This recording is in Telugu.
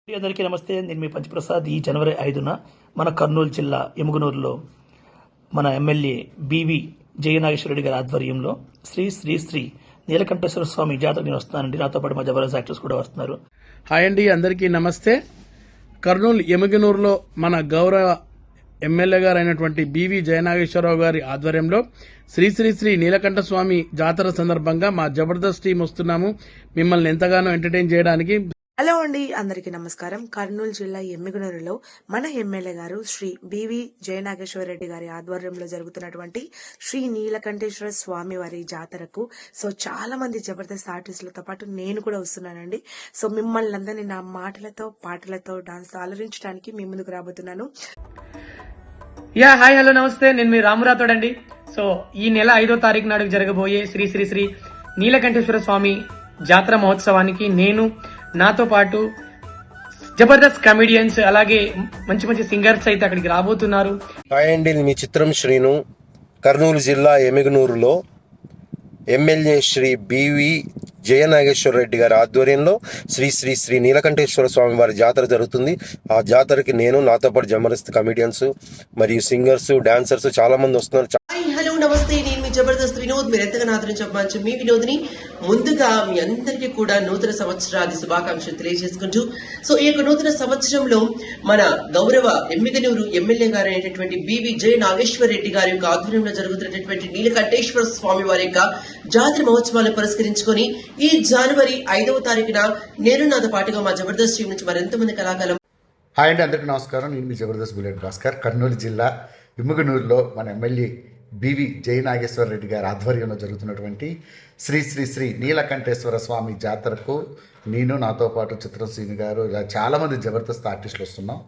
అందరికీ నమస్తే. నేను మీ పంచప్రసాద్. ఈ జనవరి 5న మన కర్నూలు జిల్లా ఎముగనూరులో మన ఎమ్మెల్యే బివి జయనాగేశ్వరరెడ్డి గారి ఆధ్వర్యంలో శ్రీ శ్రీ శ్రీ నీలకంఠేశ్వర స్వామి జాతర నేను వస్తున్నానండి. నాతో పాటు మా జబర్దస్త్ యాక్టర్స్ కూడా వస్తున్నారు. హాయ్ అండి, అందరికీ నమస్తే. కర్నూలు ఎముగనూరులో మన గౌరవ ఎమ్మెల్యే గారు అయినటువంటి బివి జయనాగేశ్వరరావు గారి ఆధ్వర్యంలో శ్రీ శ్రీ శ్రీ నీలకంఠ స్వామి జాతర సందర్భంగా మా జబర్దస్త్ టీం వస్తున్నాము మిమ్మల్ని ఎంతగానో ఎంటర్టైన్ చేయడానికి. హలో అండి, అందరికీ నమస్కారం. కర్నూలు జిల్లా ఎమ్మిగనూరులో మన ఎమ్మెల్యే గారు శ్రీ బివి జయనాగేశ్వర రెడ్డి గారి ఆధ్వర్యంలో జరుగుతున్నటువంటి శ్రీ నీలకంఠేశ్వర స్వామి వారి జాతరకు చాలా మంది జబర్దస్త్ ఆర్టిస్టులతో పాటు నేను కూడా వస్తున్నానండి. మిమ్మల్ని అందరినీ నా మాటలతో పాటలతో డాన్స్ అలరించడానికి మీ ముందుకు రాబోతున్నాను. హాయ్, హలో, నమస్తే. నేను మీ రామురాతోడండి. ఈ నెల 5వ తారీఖు నాడు జరగబోయే శ్రీ శ్రీ శ్రీ నీలకంఠేశ్వర స్వామి జాతర మహోత్సవానికి నేను, నాతో పాటు జబర్దస్త్ కమెడియన్స్, అలాగే మంచి మంచి సింగర్స్ అయితే అక్కడికి రాబోతున్నారు. హాయ్ అండి, మీ చిత్రం శ్రీను. కర్నూలు జిల్లా ఎమిగనూరులో ఎమ్మెల్యే శ్రీ బివి జయనాగేశ్వర రెడ్డి గారి ఆధ్వర్యంలో శ్రీ శ్రీ శ్రీ నీలకంఠేశ్వర స్వామి వారి జాతర జరుగుతుంది. ఆ జాతరకి నేను, నాతో పాటు జబర్దస్త్ కమెడియన్స్ మరియు సింగర్స్, డాన్సర్స్ చాలా మంది వస్తున్నారు. హలో, నమస్తే. నేను మీ జబర్దస్త్ వినోద్. మీరు ఎంతగా ఆదరించవచ్చు మీ వినోద్ని. ముందుగా మీ అందరికీ కూడా నూతన సంవత్సరాది శుభాకాంక్షలు తెలియజేసుకుంటూ ఈ యొక్క నూతన సంవత్సరంలో మన గౌరవ ఎమ్మిగనూరు ఎమ్మెల్యే గారు అయినటువంటి బివి జయ నాగేశ్వర రెడ్డి గారి యొక్క ఆధ్వర్యంలో జరుగుతున్నటువంటి నీలకంఠేశ్వర స్వామి వారి యొక్క జాతర మహోత్సవాలను పురస్కరించుకొని ఈ జనవరి 5వ తారీఖున నేను, నాతో పాటుగా మా జబర్దస్త్ టీం నుంచి మరెంతమంది కళాకారులు. హాయ్ అండి, అందరికీ నమస్కారం. నేను మీ జబర్దస్త్ బుల్లెట్ భాస్కర్. కర్నూలు జిల్లా ఎమ్మిగనూరులో మన ఎమ్మెల్యే బివి జయనాగేశ్వర రెడ్డి గారి ఆధ్వర్యంలో జరుగుతున్నటువంటి శ్రీ శ్రీ శ్రీ నీలకంఠేశ్వర స్వామి జాతరకు నేను, నాతో పాటు చిత్రం శ్రీను గారు, ఇలా చాలామంది జబర్దస్త్ ఆర్టిస్టులు వస్తున్నాం.